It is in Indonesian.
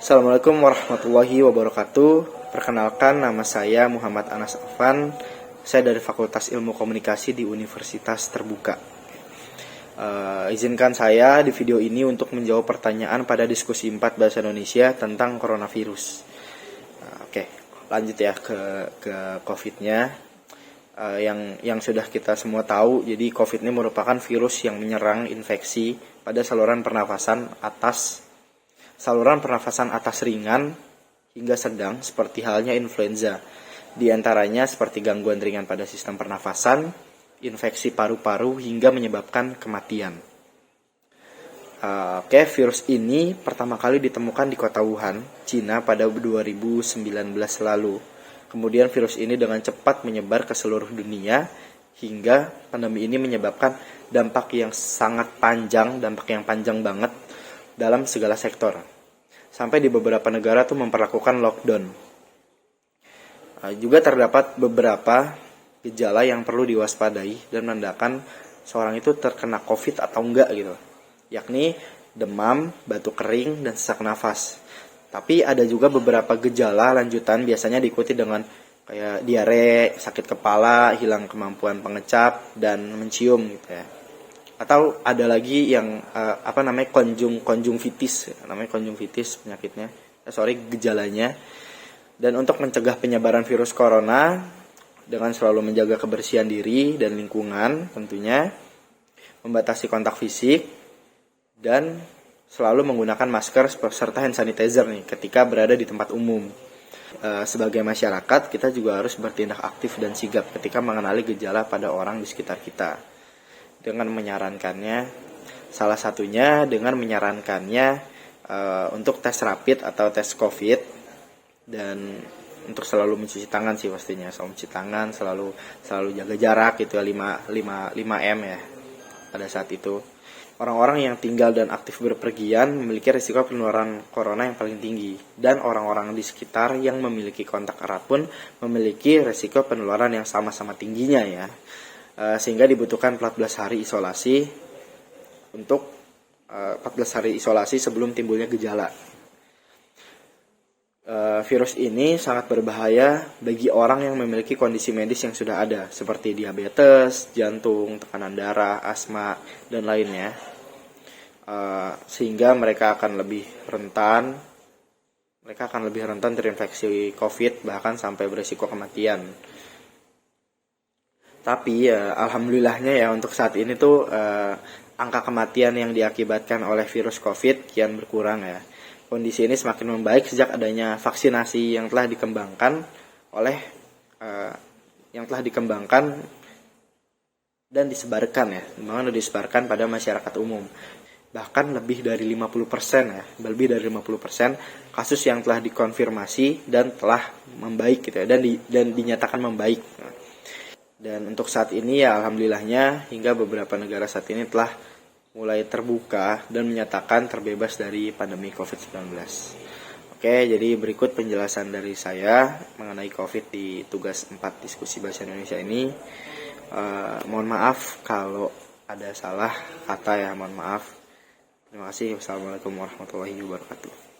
Assalamualaikum warahmatullahi wabarakatuh. Perkenalkan, nama saya Muhammad Anas Afan. Saya dari Fakultas Ilmu Komunikasi di Universitas Terbuka. Izinkan saya di video ini untuk menjawab pertanyaan pada diskusi 4 Bahasa Indonesia tentang coronavirus. Oke, lanjut ya ke COVID-nya. Yang sudah kita semua tahu, jadi COVID ini merupakan virus yang menyerang infeksi pada saluran pernafasan atas ringan hingga sedang, seperti halnya influenza. Di antaranya seperti gangguan ringan pada sistem pernafasan, infeksi paru-paru hingga menyebabkan kematian. Virus ini pertama kali ditemukan di kota Wuhan, Cina pada 2019 lalu. Kemudian virus ini dengan cepat menyebar ke seluruh dunia hingga pandemi ini menyebabkan dampak yang panjang banget dalam segala sektor. Sampai di beberapa negara tuh memperlakukan lockdown. Juga terdapat beberapa gejala yang perlu diwaspadai dan menandakan seorang itu terkena COVID atau enggak gitu. Yakni demam, batuk kering, dan sesak nafas. Tapi ada juga beberapa gejala lanjutan, biasanya diikuti dengan kayak diare, sakit kepala, hilang kemampuan pengecap, dan mencium gitu ya. Atau ada lagi yang konjungtivitis penyakitnya. Gejalanya. Dan untuk mencegah penyebaran virus corona dengan selalu menjaga kebersihan diri dan lingkungan tentunya, membatasi kontak fisik, dan selalu menggunakan masker serta hand sanitizer nih ketika berada di tempat umum. Sebagai masyarakat, kita juga harus bertindak aktif dan sigap ketika mengenali gejala pada orang di sekitar kita. Dengan menyarankannya, salah satunya dengan menyarankannya untuk tes rapid atau tes COVID, dan untuk selalu mencuci tangan sih pastinya, selalu mencuci tangan, selalu jaga jarak gitu ya, 5M ya pada saat itu. Orang-orang yang tinggal dan aktif berpergian memiliki risiko penularan corona yang paling tinggi, dan orang-orang di sekitar yang memiliki kontak erat pun memiliki risiko penularan yang sama-sama tingginya ya. Sehingga dibutuhkan 14 hari isolasi untuk 14 hari isolasi sebelum timbulnya gejala. Virus ini sangat berbahaya bagi orang yang memiliki kondisi medis yang sudah ada, seperti diabetes, jantung, tekanan darah, asma, dan lainnya. Sehingga mereka akan lebih rentan terinfeksi COVID, bahkan sampai berisiko kematian. Tapi alhamdulillahnya ya, untuk saat ini tuh angka kematian yang diakibatkan oleh virus COVID kian berkurang ya. Kondisi ini semakin membaik sejak adanya vaksinasi yang telah dikembangkan dan disebarkan pada masyarakat umum. Bahkan lebih dari 50% kasus yang telah dikonfirmasi dan telah membaik gitu ya, dan dinyatakan membaik. Dan untuk saat ini ya alhamdulillahnya, hingga beberapa negara saat ini telah mulai terbuka dan menyatakan terbebas dari pandemi COVID-19. Oke, jadi berikut penjelasan dari saya mengenai COVID di tugas 4 diskusi Bahasa Indonesia ini. Mohon maaf kalau ada salah kata ya, mohon maaf. Terima kasih. Wassalamualaikum warahmatullahi wabarakatuh.